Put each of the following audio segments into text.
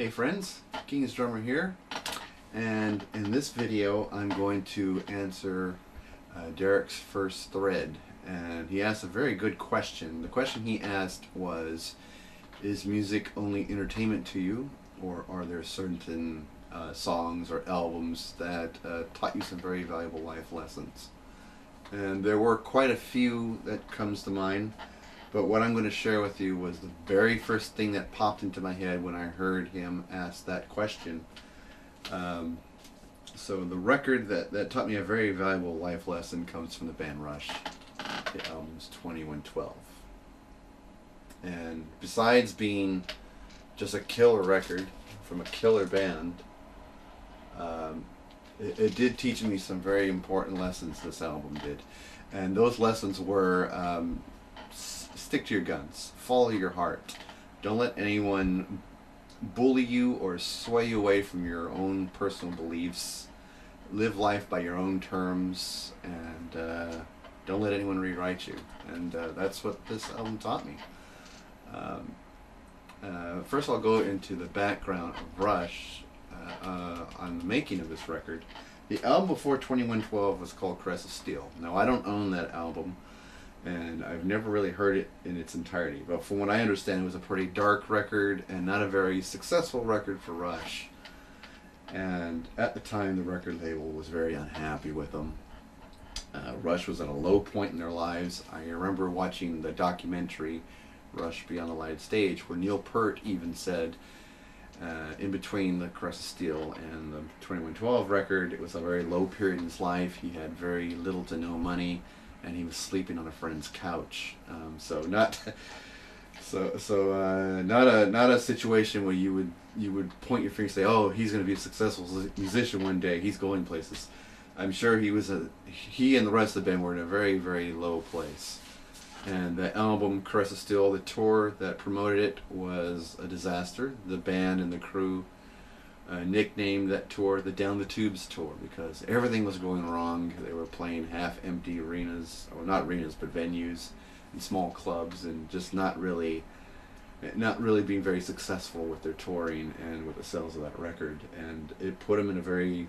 Hey friends, King's Drummer here, and in this video I'm going to answer Derek's first thread, and he asked a very good question. The question he asked was, is music only entertainment to you, or are there certain songs or albums that taught you some very valuable life lessons? And there were quite a few that comes to mind. But what I'm going to share with you was the very first thing that popped into my head when I heard him ask that question. So the record that taught me a very valuable life lesson comes from the band Rush. The album's 2112. And besides being just a killer record from a killer band, it did teach me some very important lessons, this album did. And those lessons were... stick to your guns. Follow your heart. Don't let anyone bully you or sway you away from your own personal beliefs. Live life by your own terms, and don't let anyone rewrite you. And that's what this album taught me. First I'll go into the background of Rush on the making of this record. The album before 2112 was called Caress of Steel. Now I don't own that album, and I've never really heard it in its entirety, but from what I understand, it was a pretty dark record and not a very successful record for Rush. And at the time, the record label was very unhappy with them. Rush was at a low point in their lives. I remember watching the documentary Rush Beyond the Lighted Stage, where Neil Peart even said, in between the Caress of Steel and the 2112 record, it was a very low period in his life. He had very little to no money, and he was sleeping on a friend's couch. Not a situation where you would point your finger and say, "Oh, he's going to be a successful musician one day. He's going places." I'm sure he and the rest of the band were in a very, very low place. And the album Caress of Steel, the tour that promoted it, was a disaster. The band and the crew nicknamed that tour the Down the Tubes tour because everything was going wrong. They were playing half-empty arenas, or not arenas, but venues and small clubs, and just not really being very successful with their touring and with the sales of that record. And it put them in a very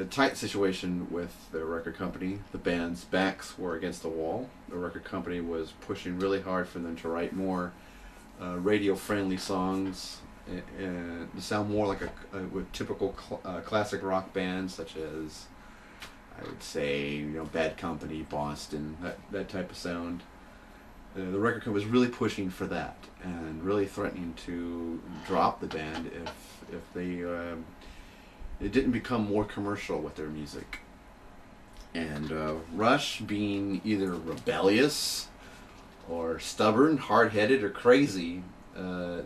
tight situation with their record company. The band's backs were against the wall. The record company was pushing really hard for them to write more radio-friendly songs, and to sound more like with typical classic rock bands, such as, I would say, Bad Company, Boston, that type of sound. The record company was really pushing for that, and really threatening to drop the band if it didn't become more commercial with their music. And Rush, being either rebellious or stubborn, hard-headed, or crazy,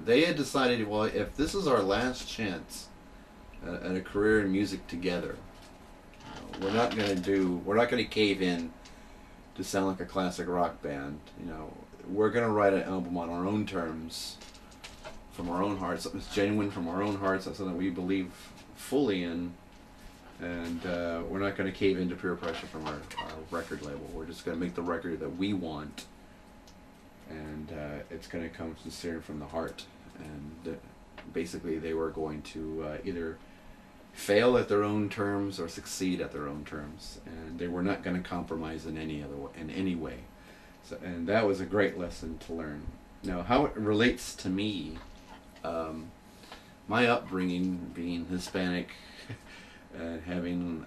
they had decided, well, if this is our last chance at a career in music together, we're not going to cave in to sound like a classic rock band. We're going to write an album on our own terms, from our own hearts, something that's genuine from our own hearts, that's something we believe fully in, and we're not going to cave into peer pressure from our record label. We're just going to make the record that we want, and it's going to come sincere from the heart. And basically they were going to either fail at their own terms or succeed at their own terms, and they were not going to compromise in any way. So, and that was a great lesson to learn. Now, how it relates to me, my upbringing being Hispanic and having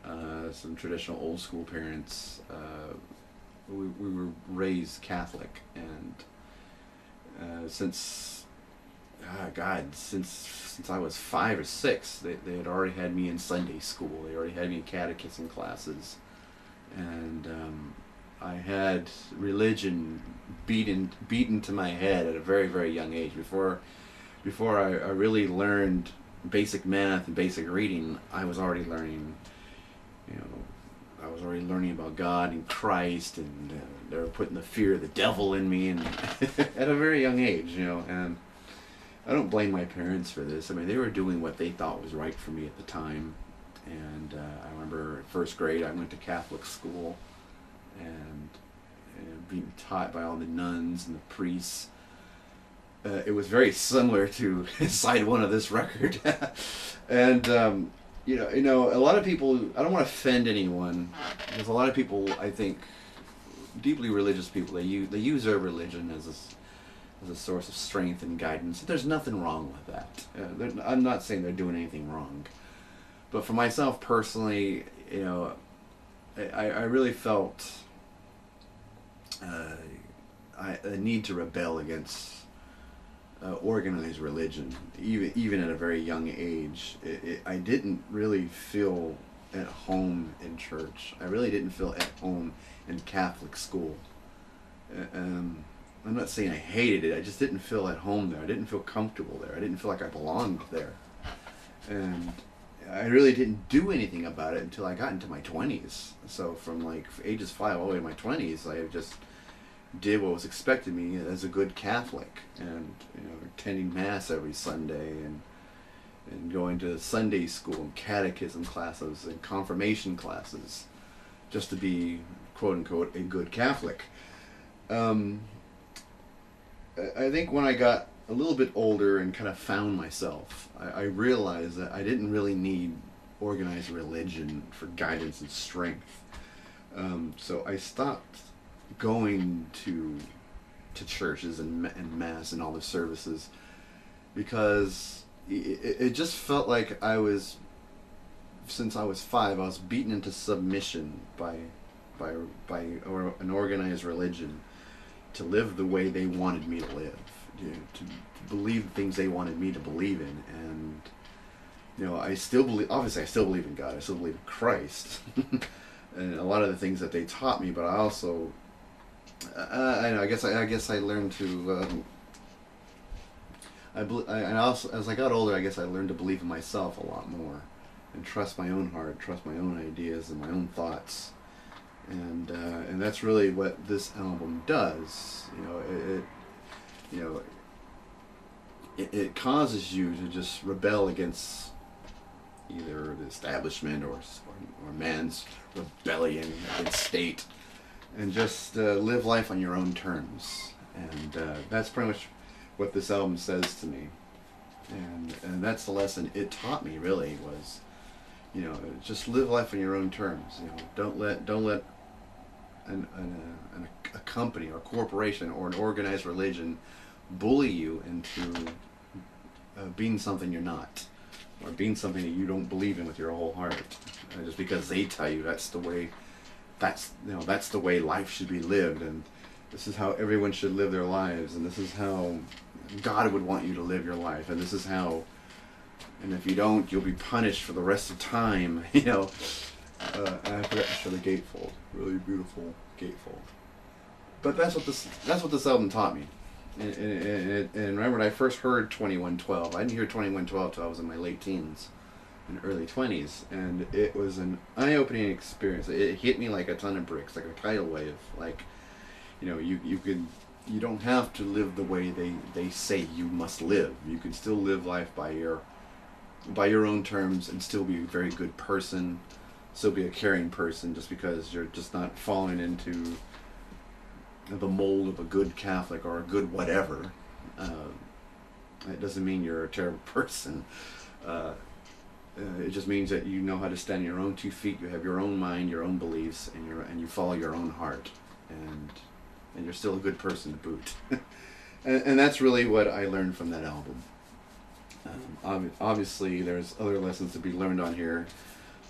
some traditional old school parents, we were raised Catholic, and since I was 5 or 6, they had already had me in Sunday school. They already had me in catechism classes, and I had religion beaten to my head at a very, very young age. Before I really learned basic math and basic reading, I was already learning, about God and Christ, and they were putting the fear of the devil in me, and at a very young age, and I don't blame my parents for this. I mean, they were doing what they thought was right for me at the time. And I remember in first grade I went to Catholic school, and being taught by all the nuns and the priests it was very similar to side one of this record. And a lot of people. I don't want to offend anyone, because a lot of people, I think, deeply religious people, they use their religion as a source of strength and guidance. There's nothing wrong with that. I'm not saying they're doing anything wrong, but for myself personally, I really felt a need to rebel against organized religion, even at a very young age. I didn't really feel at home in church. I really didn't feel at home in Catholic school. I'm not saying I hated it. I just didn't feel at home there. I didn't feel comfortable there. I didn't feel like I belonged there. And I really didn't do anything about it until I got into my 20s. So from like ages 5 all the way to my 20s, I just did what was expected of me as a good Catholic, and attending mass every Sunday, and going to Sunday school and catechism classes and confirmation classes, just to be quote unquote a good Catholic. I think when I got a little bit older and kind of found myself, I realized that I didn't really need organized religion for guidance and strength. So I stopped going to churches and mass and all the services, because it just felt like since I was 5, I was beaten into submission by an organized religion, to live the way they wanted me to live, to believe the things they wanted me to believe in. And I still believe, obviously I still believe in God, I still believe in Christ, and a lot of the things that they taught me. But I also I guess I learned to I also, as I got older, I guess I learned to believe in myself a lot more, and trust my own heart, trust my own ideas and my own thoughts. And that's really what this album does. It causes you to just rebel against either the establishment or man's rebellion against state, and just live life on your own terms. And that's pretty much what this album says to me. And that's the lesson it taught me, really, was, just live life on your own terms. Don't let a company or a corporation or an organized religion bully you into being something you're not, or being something that you don't believe in with your whole heart, just because they tell you that's the way life should be lived, and this is how everyone should live their lives, and this is how God would want you to live your life, and this is how, and if you don't, you'll be punished for the rest of time. And I forgot to show the gatefold. Really beautiful gatefold. But that's what this album taught me. And remember, when I first heard 2112, I didn't hear 2112 till I was in my late teens and early 20s, and it was an eye-opening experience. It hit me like a ton of bricks, like a tidal wave. Like, you don't have to live the way they say you must live. You can still live life by your own terms and still be a very good person, still be a caring person, just because you're just not falling into the mold of a good Catholic or a good whatever. It doesn't mean you're a terrible person. It just means that you know how to stand on your own 2 feet. You have your own mind, your own beliefs, and you follow your own heart, and you're still a good person to boot. and that's really what I learned from that album. Obviously, there's other lessons to be learned on here,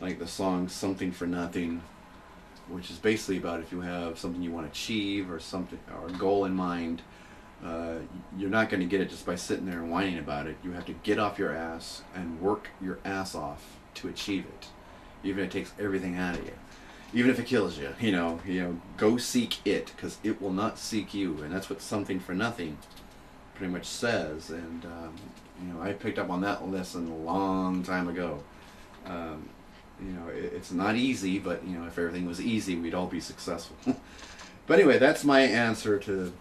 like the song "Something for Nothing," which is basically about if you have something you want to achieve, or something, or a goal in mind, you're not going to get it just by sitting there and whining about it. You have to get off your ass and work your ass off to achieve it, even if it takes everything out of you, even if it kills you. Go seek it, because it will not seek you, and that's what "Something for Nothing" pretty much says. And I picked up on that lesson a long time ago. It's not easy, but if everything was easy, we'd all be successful. But anyway, that's my answer to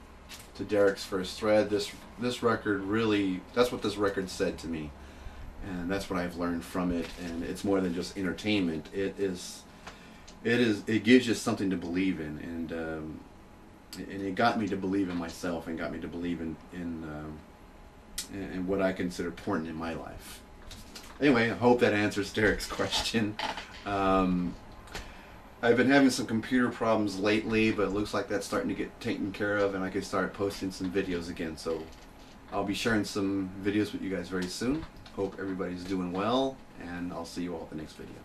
Dereck's first thread. This record really, that's what this record said to me, and that's what I've learned from it. And it's more than just entertainment. It gives you something to believe in, and it got me to believe in myself, and got me to believe in and what I consider important in my life. Anyway, I hope that answers Derek's question. I've been having some computer problems lately, but it looks like that's starting to get taken care of, and I can start posting some videos again. So I'll be sharing some videos with you guys very soon. Hope everybody's doing well, and I'll see you all at the next video.